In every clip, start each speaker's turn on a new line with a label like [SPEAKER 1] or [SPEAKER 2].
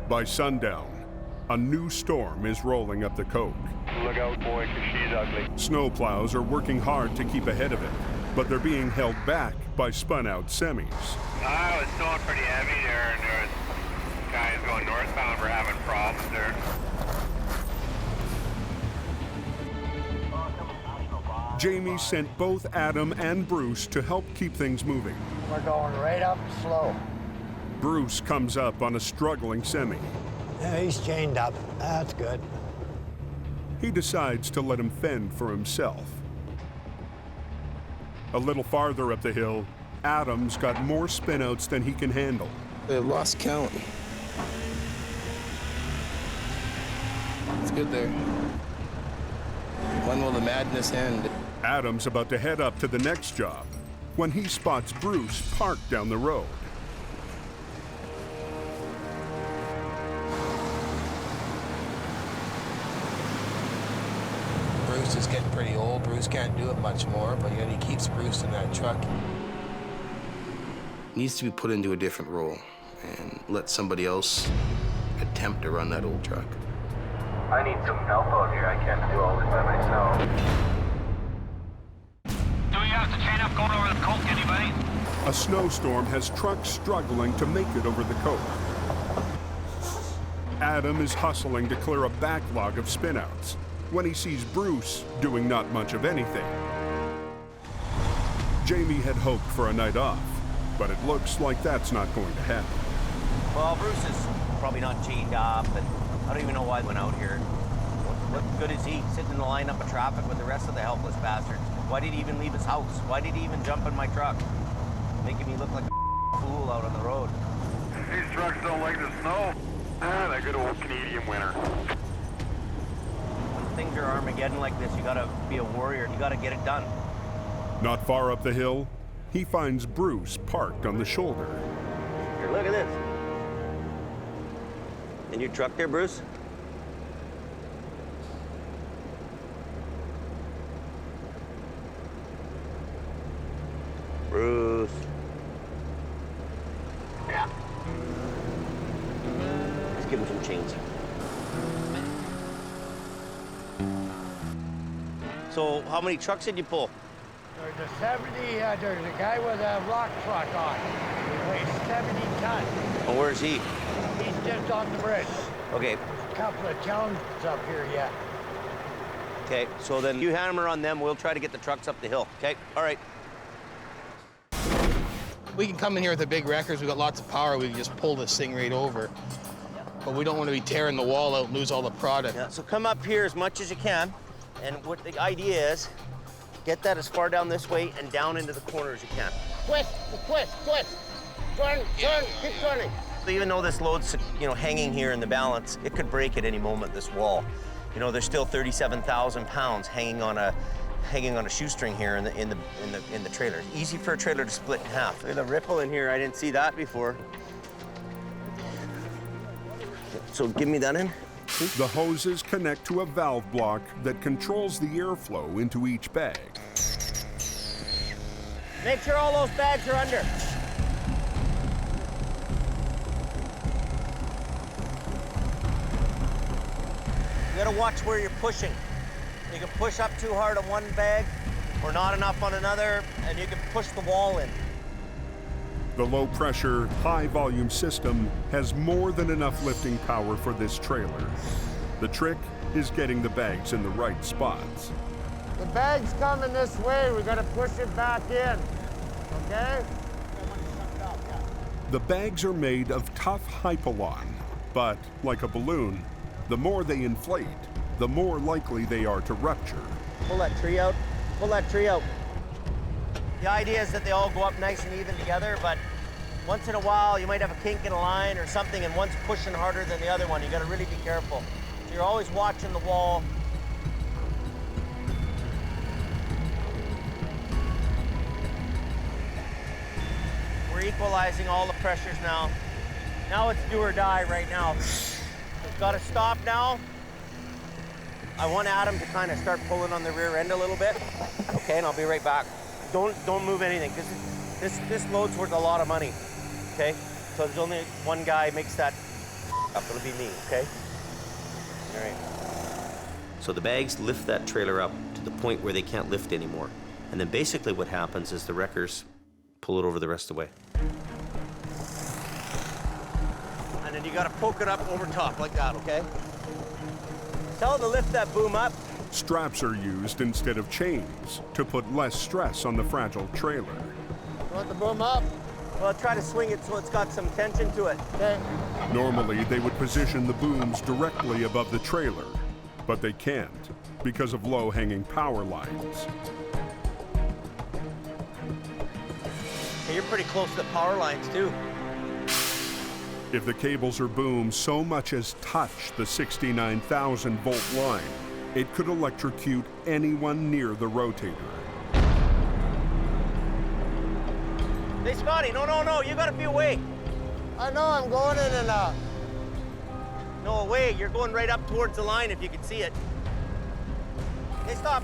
[SPEAKER 1] By sundown, a new storm is rolling up the coast.
[SPEAKER 2] Look out, boy, 'cause she's ugly.
[SPEAKER 1] Snowplows are working hard to keep ahead of it, but they're being held back by spun-out semis.
[SPEAKER 2] I was going pretty heavy there, and there was guys going northbound were having problems there.
[SPEAKER 1] Jamie sent both Adam and Bruce to help keep things moving.
[SPEAKER 3] We're going right up slow.
[SPEAKER 1] Bruce comes up on a struggling semi.
[SPEAKER 3] Yeah, he's chained up. That's good.
[SPEAKER 1] He decides to let him fend for himself. A little farther up the hill, Adam's got more spinouts than he can handle.
[SPEAKER 4] They've lost count. It's good there. When will the madness end?
[SPEAKER 1] Adam's about to head up to the next job when he spots Bruce parked down the road.
[SPEAKER 4] Bruce is getting pretty old. Bruce can't do it much more, but yet he keeps Bruce in that truck. Needs to be put into a different role and let somebody else attempt to run that old truck.
[SPEAKER 2] I need some help out here. I can't do all this by myself.
[SPEAKER 5] Do we have to chain up going over the coke, anybody?
[SPEAKER 1] A snowstorm has trucks struggling to make it over the coast. Adam is hustling to clear a backlog of spinouts when he sees Bruce doing not much of anything. Jamie had hoped for a night off, but it looks like that's not going to happen.
[SPEAKER 6] Well, Bruce is probably not chained up, and I don't even know why he went out here. What good is he sitting in the lineup of traffic with the rest of the helpless bastards? Why did he even leave his house? Why did he even jump in my truck? Making me look like a fool out on the road.
[SPEAKER 2] These trucks don't like the snow. Ah, that good old Canadian winter.
[SPEAKER 6] When things are Armageddon like this, you gotta be a warrior. You gotta get it done.
[SPEAKER 1] Not far up the hill, he finds Bruce parked on the shoulder.
[SPEAKER 6] Here, look at this. In your truck there, Bruce? Bruce.
[SPEAKER 2] Yeah.
[SPEAKER 6] Let's give him some chains. So, how many trucks did you pull?
[SPEAKER 3] There's a 70, there's a guy with a rock truck on. He weighs 70 tons.
[SPEAKER 6] Oh, where's he?
[SPEAKER 3] He's just on the bridge.
[SPEAKER 6] Okay.
[SPEAKER 3] A couple of towns up here yet.
[SPEAKER 6] Okay, so then you hammer on them. We'll try to get the trucks up the hill. Okay, all right.
[SPEAKER 4] We can come in here with the big wreckers. We've got lots of power. We can just pull this thing right over. But we don't want to be tearing the wall out and lose all the product.
[SPEAKER 6] Yeah, so come up here as much as you can. And what the idea is, get that as far down this way and down into the corner as you can.
[SPEAKER 3] Twist, twist, twist. Turn, turn, keep turning.
[SPEAKER 6] So even though this load's, hanging here in the balance, it could break at any moment, this wall. There's still 37,000 pounds hanging on a shoestring here in the trailer. Easy for a trailer to split in half. Look at the ripple in here. I didn't see that before. So give me that in.
[SPEAKER 1] The hoses connect to a valve block that controls the airflow into each bag.
[SPEAKER 6] Make sure all those bags are under. You gotta watch where you're pushing. You can push up too hard on one bag or not enough on another, and you can push the wall in.
[SPEAKER 1] The low-pressure, high-volume system has more than enough lifting power for this trailer. The trick is getting the bags in the right spots.
[SPEAKER 3] The bag's coming this way. We gotta push it back in. Okay?
[SPEAKER 1] The bags are made of tough hypalon, but like a balloon, the more they inflate, the more likely they are to rupture.
[SPEAKER 6] Pull that tree out. Pull that tree out. The idea is that they all go up nice and even together, but once in a while you might have a kink in a line or something and one's pushing harder than the other one. You gotta really be careful. So you're always watching the wall. We're equalizing all the pressures now. Now it's do or die right now. We've gotta stop now. I want Adam to kind of start pulling on the rear end a little bit. Okay, and I'll be right back. Don't move anything, because this load's worth a lot of money, okay? So there's only one guy makes that up. It'll be me, okay? All right.
[SPEAKER 7] So the bags lift that trailer up to the point where they can't lift anymore. And then basically what happens is the wreckers pull it over the rest of the way.
[SPEAKER 6] And then you gotta poke it up over top like that, okay? Tell them to lift that boom up.
[SPEAKER 1] Straps are used instead of chains to put less stress on the fragile trailer.
[SPEAKER 3] You want the boom up?
[SPEAKER 6] Well, try to swing it so it's got some tension to it.
[SPEAKER 3] Okay.
[SPEAKER 1] Normally, they would position the booms directly above the trailer, but they can't because of low-hanging power lines.
[SPEAKER 6] Hey, you're pretty close to the power lines, too.
[SPEAKER 1] If the cables or booms so much as touch the 69,000-volt line, it could electrocute anyone near the rotator.
[SPEAKER 6] Hey, Scotty, no, you gotta be away.
[SPEAKER 3] I know, I'm going in and out.
[SPEAKER 6] No, away, you're going right up towards the line if you can see it. Hey, stop.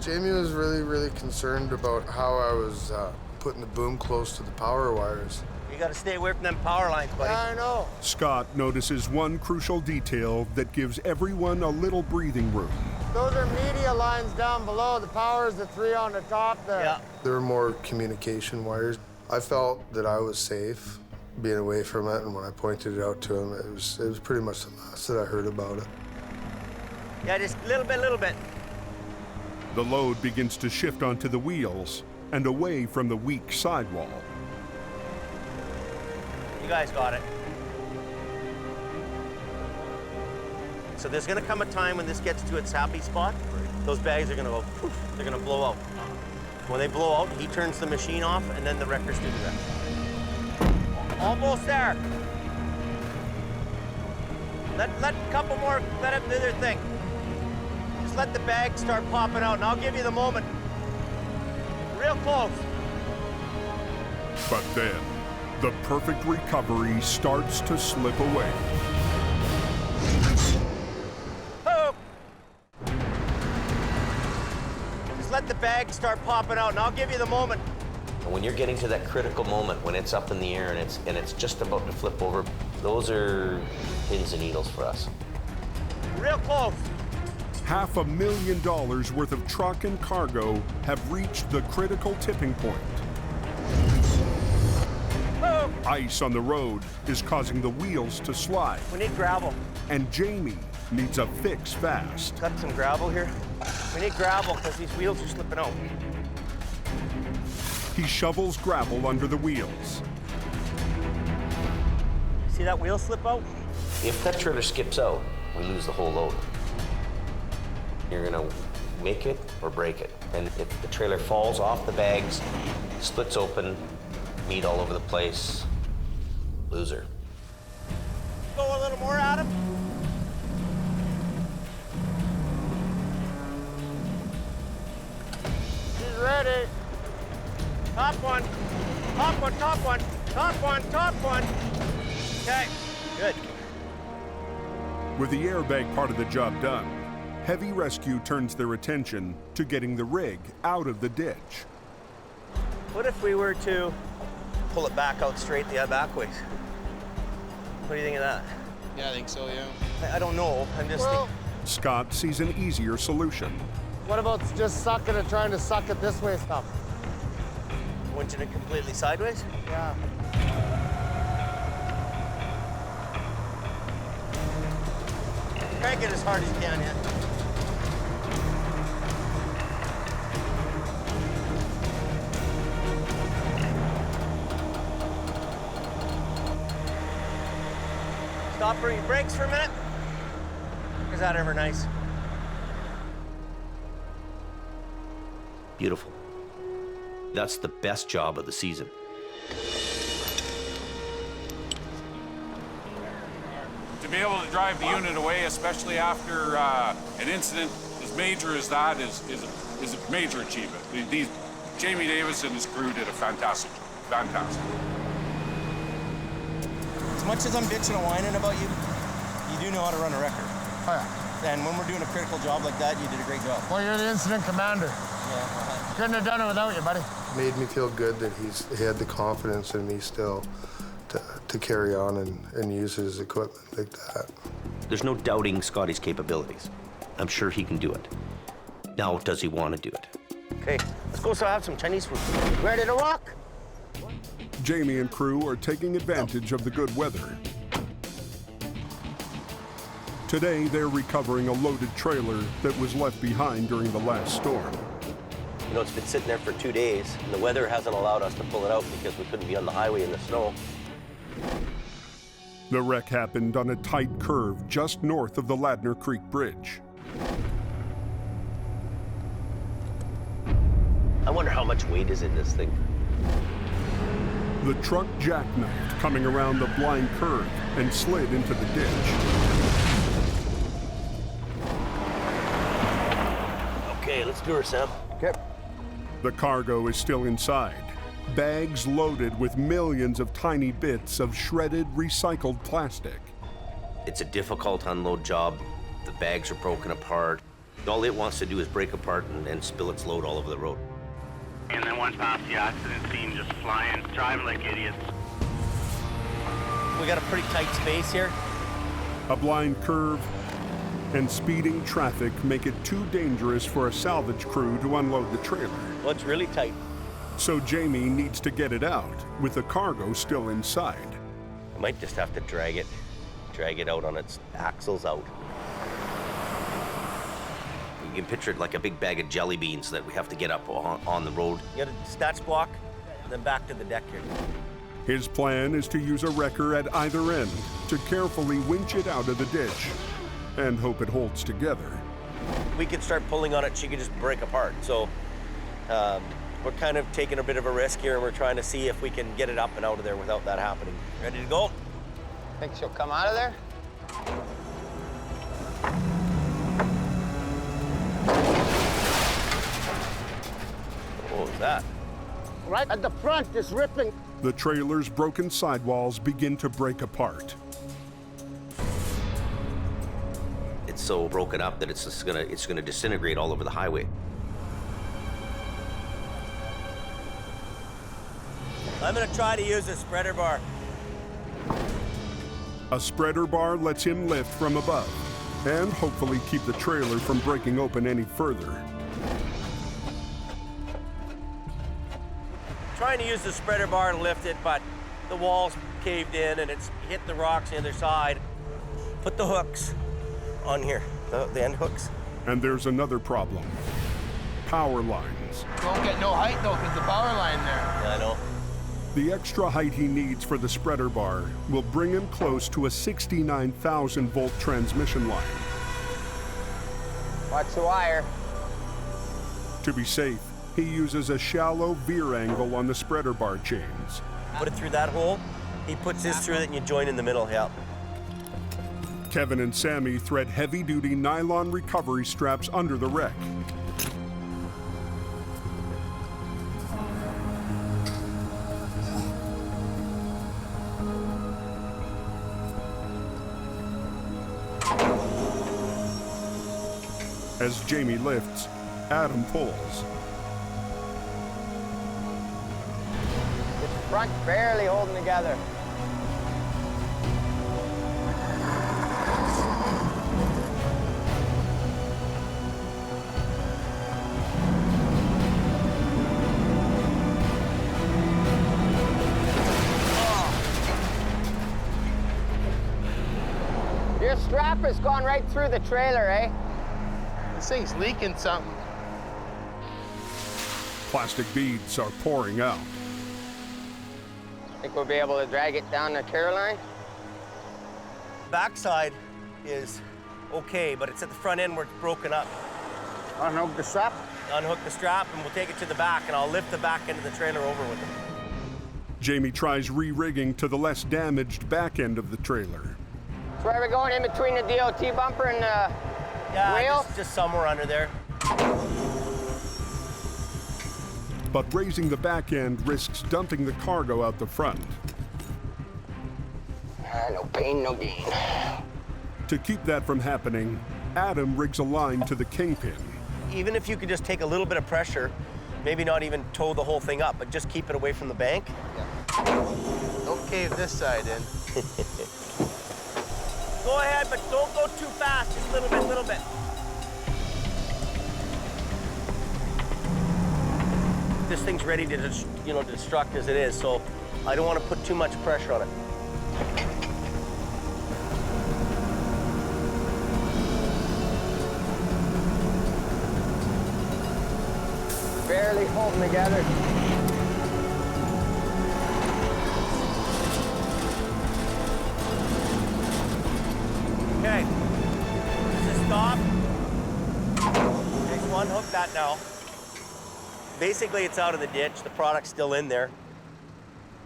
[SPEAKER 8] Jamie was really concerned about how I was putting the boom close to the power wires.
[SPEAKER 6] You gotta stay away from them power lines, buddy.
[SPEAKER 3] I know.
[SPEAKER 1] Scott notices one crucial detail that gives everyone a little breathing room.
[SPEAKER 3] Those are media lines down below. The power's the 3 on the top there.
[SPEAKER 6] Yeah.
[SPEAKER 8] There were more communication wires. I felt that I was safe being away from it, and when I pointed it out to him, it was pretty much the last that I heard about it.
[SPEAKER 6] Yeah, just a little bit.
[SPEAKER 1] The load begins to shift onto the wheels and away from the weak sidewall.
[SPEAKER 6] You guys got it. So there's gonna come a time when this gets to its happy spot. Those bags are gonna go poof, they're gonna blow out. When they blow out, he turns the machine off, and then the wreckers do the rest. Almost there. Let a couple more, let him do their thing. Just let the bags start popping out, and I'll give you the moment. Real close.
[SPEAKER 1] But then, the perfect recovery starts to slip away.
[SPEAKER 6] Oh. Just let the bags start popping out, and I'll give you the moment.
[SPEAKER 7] And when you're getting to that critical moment, when it's up in the air and it's just about to flip over, those are pins and needles for us.
[SPEAKER 6] Real close.
[SPEAKER 1] $500,000 worth of truck and cargo have reached the critical tipping point.
[SPEAKER 6] Oh.
[SPEAKER 1] Ice on the road is causing the wheels to slide,
[SPEAKER 6] We need gravel.
[SPEAKER 1] and Jamie needs a fix fast.
[SPEAKER 6] Got some gravel here. We need gravel because these wheels are slipping out.
[SPEAKER 1] He shovels gravel under the wheels.
[SPEAKER 6] See that wheel slip out?
[SPEAKER 7] If that trailer skips out, we lose the whole load. You're gonna make it or break it. And if the trailer falls off the bags, splits open, meat all over the place, loser.
[SPEAKER 6] Go a little more, Adam.
[SPEAKER 3] She's ready.
[SPEAKER 6] Top one. Top one, top one. Top one, top one. Okay, good.
[SPEAKER 1] With the airbag part of the job done, Heavy Rescue turns their attention to getting the rig out of the ditch.
[SPEAKER 6] What if we were to pull it back out straight the back ways? What do you think of that?
[SPEAKER 4] Yeah, I think so, yeah.
[SPEAKER 6] I don't know. I'm just
[SPEAKER 3] Well,
[SPEAKER 6] thinking.
[SPEAKER 1] Scott sees an easier solution.
[SPEAKER 3] what about just sucking it, trying to suck it this way stuff?
[SPEAKER 6] Winching it completely sideways?
[SPEAKER 3] Yeah.
[SPEAKER 6] Crank it as hard as you can, yeah. Stop for your brakes for a minute. Is that ever nice?
[SPEAKER 7] Beautiful. That's the best job of the season.
[SPEAKER 9] To be able to drive the unit away, especially after an incident as major as that, is a major achievement. Jamie Davis and his crew did a fantastic job. Fantastic.
[SPEAKER 6] As much as I'm bitching and whining about you, you do know how to run a wrecker.
[SPEAKER 3] Oh, yeah.
[SPEAKER 6] And when we're doing a critical job like that, you did a great job.
[SPEAKER 3] Well, you're the incident commander. Couldn't have done it without you, buddy.
[SPEAKER 8] Made me feel good that he had the confidence in me still to carry on and use his equipment like that.
[SPEAKER 7] There's no doubting Scotty's capabilities. I'm sure he can do it. Now, does he want to do it?
[SPEAKER 6] Okay, let's go have some Chinese food. Ready to rock?
[SPEAKER 1] Jamie and crew are taking advantage of the good weather. Today, they're recovering a loaded trailer that was left behind during the last storm.
[SPEAKER 6] You know, it's been sitting there for 2 days, and the weather hasn't allowed us to pull it out because we couldn't be on the highway in the snow.
[SPEAKER 1] The wreck happened on a tight curve just north of the Ladner Creek Bridge.
[SPEAKER 6] I wonder how much weight is in this thing.
[SPEAKER 1] The truck jackknifed coming around the blind curve and slid into the ditch.
[SPEAKER 6] Okay, let's do her, Sam.
[SPEAKER 3] Okay.
[SPEAKER 1] The cargo is still inside, bags loaded with millions of tiny bits of shredded, recycled plastic.
[SPEAKER 7] It's a difficult unload job. The bags are broken apart. All it wants to do is break apart and spill its load all over the road.
[SPEAKER 2] And then once past the accident scene, just flying, driving like idiots.
[SPEAKER 6] We got a pretty tight space here.
[SPEAKER 1] A blind curve and speeding traffic make it too dangerous for a salvage crew to unload the trailer.
[SPEAKER 6] Well, it's really tight.
[SPEAKER 1] So Jamie needs to get it out with the cargo still inside.
[SPEAKER 6] I might just have to drag it out on its axles out.
[SPEAKER 7] You can picture it like a big bag of jelly beans that we have to get up on the road.
[SPEAKER 6] You got a snatch block, and then back to the deck here.
[SPEAKER 1] His plan is to use a wrecker at either end to carefully winch it out of the ditch and hope it holds together.
[SPEAKER 6] We could start pulling on it, she could just break apart. So we're kind of taking a bit of a risk here, and we're trying to see if we can get it up and out of there without that happening. Ready to go?
[SPEAKER 4] Think she'll come out of there?
[SPEAKER 6] What was that?
[SPEAKER 3] Right at the front, it's ripping.
[SPEAKER 1] The trailer's broken sidewalls begin to break apart.
[SPEAKER 7] It's so broken up that it's gonna disintegrate all over the highway.
[SPEAKER 6] I'm gonna try to use a spreader bar.
[SPEAKER 1] A spreader bar lets him lift from above and hopefully keep the trailer from breaking open any further.
[SPEAKER 6] Trying to use the spreader bar to lift it, but the walls caved in and it's hit the rocks on the other side. Put the hooks on here, the end hooks.
[SPEAKER 1] And there's another problem. Power lines.
[SPEAKER 4] Don't get no height though, because the power line there.
[SPEAKER 6] Yeah, I know.
[SPEAKER 1] The extra height he needs for the spreader bar will bring him close to a 69,000 volt transmission line.
[SPEAKER 4] Watch the wire.
[SPEAKER 1] To be safe, he uses a shallow veer angle on the spreader bar chains.
[SPEAKER 6] Put it through that hole. He puts this through it and you join in the middle, yeah.
[SPEAKER 1] Kevin and Sammy thread heavy-duty nylon recovery straps under the wreck. As Jamie lifts, Adam pulls.
[SPEAKER 4] This front barely holding together. Your strap has gone right through the trailer, eh? This thing's leaking something.
[SPEAKER 1] Plastic beads are pouring out.
[SPEAKER 4] Think we'll be able to drag it down to Caroline?
[SPEAKER 6] Backside is okay, but it's at the front end where it's broken up.
[SPEAKER 3] Unhook the strap.
[SPEAKER 6] Unhook the strap and we'll take it to the back and I'll lift the back end of the trailer over with it.
[SPEAKER 1] Jamie tries re-rigging to the less damaged back end of the trailer.
[SPEAKER 4] So where are we going, in between the DOT bumper and the wheel?
[SPEAKER 6] Just somewhere under there.
[SPEAKER 1] But raising the back end risks dumping the cargo out the front.
[SPEAKER 4] No pain, no gain.
[SPEAKER 1] To keep that from happening, Adam rigs a line to the kingpin
[SPEAKER 6] Even if you could just take a little bit of pressure, maybe not even tow the whole thing up, but just keep it away from the bank.
[SPEAKER 4] Don't cave this side in.
[SPEAKER 6] Go ahead, but don't go too fast. Just a little bit, little bit. This thing's ready to, destruct as it is, so I don't want to put too much pressure on it.
[SPEAKER 3] Barely holding together.
[SPEAKER 6] Okay. Just stop. Next one, hook that now. Basically, it's out of the ditch. The product's still in there.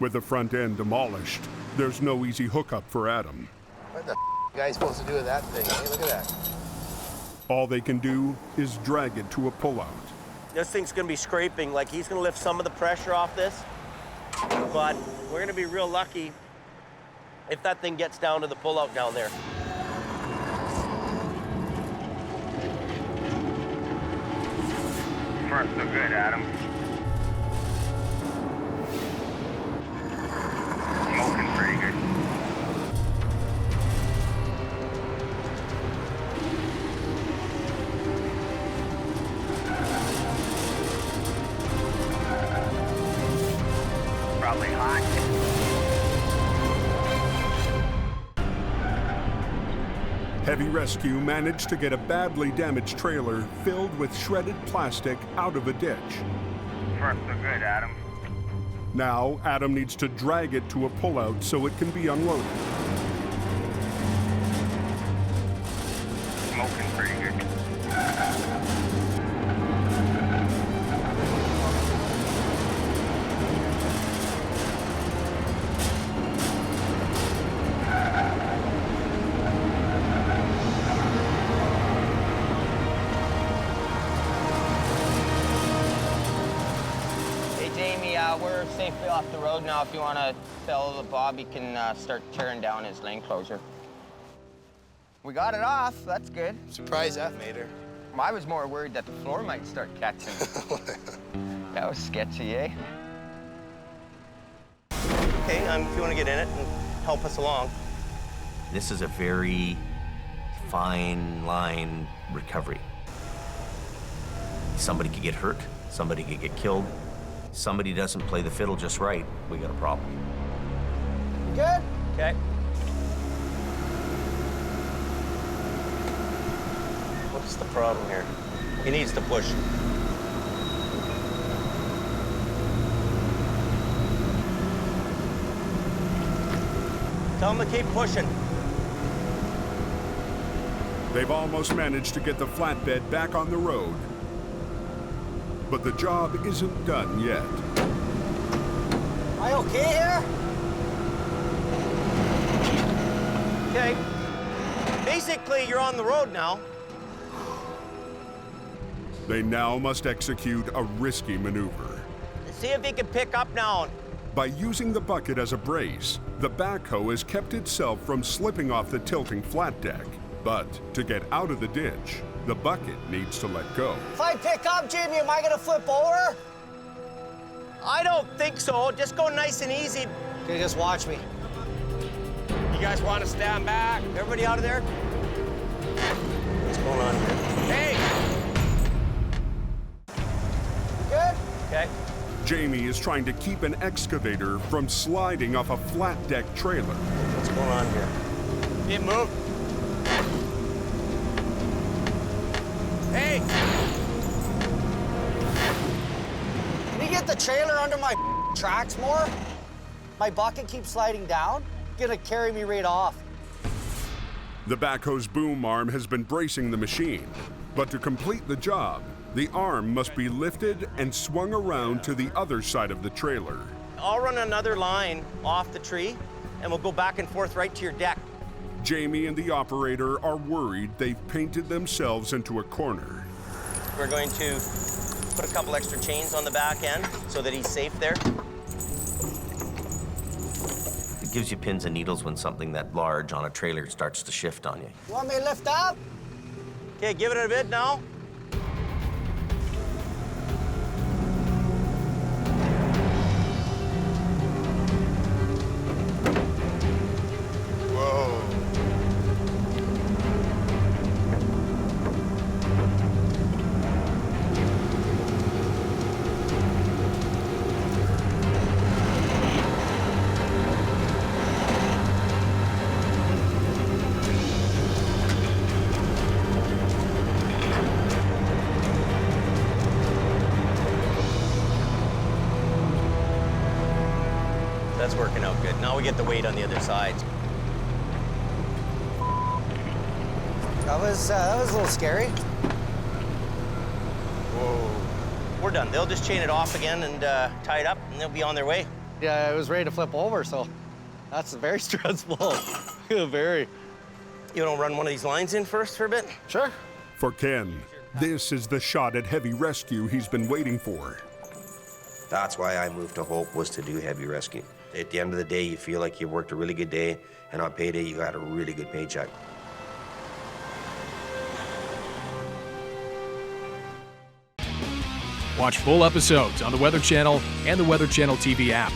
[SPEAKER 1] With the front end demolished, there's no easy hookup for Adam.
[SPEAKER 4] What the guy's supposed to do with that thing? Hey, look at that.
[SPEAKER 1] All they can do is drag it to a pullout.
[SPEAKER 6] This thing's gonna be scraping. Like, he's gonna lift some of the pressure off this, but we're gonna be real lucky if that thing gets down to the pullout down there.
[SPEAKER 2] Far so good, Adam. Smoking pretty good. Probably hot.
[SPEAKER 1] Heavy rescue managed to get a badly damaged trailer filled with shredded plastic out of a ditch.
[SPEAKER 2] Far so good, Adam.
[SPEAKER 1] Now, Adam needs to drag it to a pullout so it can be unloaded.
[SPEAKER 2] Smoking pretty good.
[SPEAKER 10] We're safely off the road now. If you want to tell Bob, he can start tearing down his lane closure. We got it off. That's good.
[SPEAKER 4] Surprised that made her.
[SPEAKER 10] I was more worried that the floor might start catching. That was sketchy, eh?
[SPEAKER 6] Okay, if you want to get in it and help us along.
[SPEAKER 7] This is a very fine line recovery. Somebody could get hurt, somebody could get killed. Somebody doesn't play the fiddle just right, we got a problem.
[SPEAKER 3] You good?
[SPEAKER 6] Okay. What's the problem here? He needs to push. Tell him to keep pushing.
[SPEAKER 1] They've almost managed to get the flatbed back on the road. But the job isn't done yet.
[SPEAKER 3] Am I okay here?
[SPEAKER 6] Okay. Basically, you're on the road now.
[SPEAKER 1] They now must execute a risky maneuver.
[SPEAKER 6] See if he can pick up now.
[SPEAKER 1] By using the bucket as a brace, the backhoe has kept itself from slipping off the tilting flat deck. But to get out of the ditch, the bucket needs to let go.
[SPEAKER 3] If I pick up, Jamie, am I gonna flip over?
[SPEAKER 6] I don't think so. Just go nice and easy.
[SPEAKER 3] Okay, just watch me.
[SPEAKER 6] You guys want to stand back? Everybody out of there? What's going on here? Hey!
[SPEAKER 3] Good?
[SPEAKER 6] Okay.
[SPEAKER 1] Jamie is trying to keep an excavator from sliding off a flat deck trailer.
[SPEAKER 6] What's going on here? Get moved. Hey!
[SPEAKER 3] Can you get the trailer under my tracks more? My bucket keeps sliding down. Gonna carry me right off.
[SPEAKER 1] The backhoe's boom arm has been bracing the machine, but to complete the job, the arm must be lifted and swung around to the other side of the trailer.
[SPEAKER 6] I'll run another line off the tree, and we'll go back and forth right to your deck.
[SPEAKER 1] Jamie and the operator are worried they've painted themselves into a corner.
[SPEAKER 6] We're going to put a couple extra chains on the back end so that he's safe there.
[SPEAKER 7] It gives you pins and needles when something that large on a trailer starts to shift on you.
[SPEAKER 3] You want me to lift up?
[SPEAKER 6] Okay, give it a bit now. That's working out good. Now we get the weight on the other side.
[SPEAKER 3] That was a little scary.
[SPEAKER 6] Whoa. We're done. They'll just chain it off again and tie it up, and they'll be on their way.
[SPEAKER 3] Yeah, I was ready to flip over, so that's very stressful. Very.
[SPEAKER 6] You don't run one of these lines in first for a bit?
[SPEAKER 3] Sure.
[SPEAKER 1] For Ken, this is the shot at heavy rescue he's been waiting for.
[SPEAKER 7] That's why I moved to Hope, was to do heavy rescue. At the end of the day, you feel like you worked a really good day, and on payday, you got a really good paycheck.
[SPEAKER 11] Watch full episodes on the Weather Channel and the Weather Channel TV app.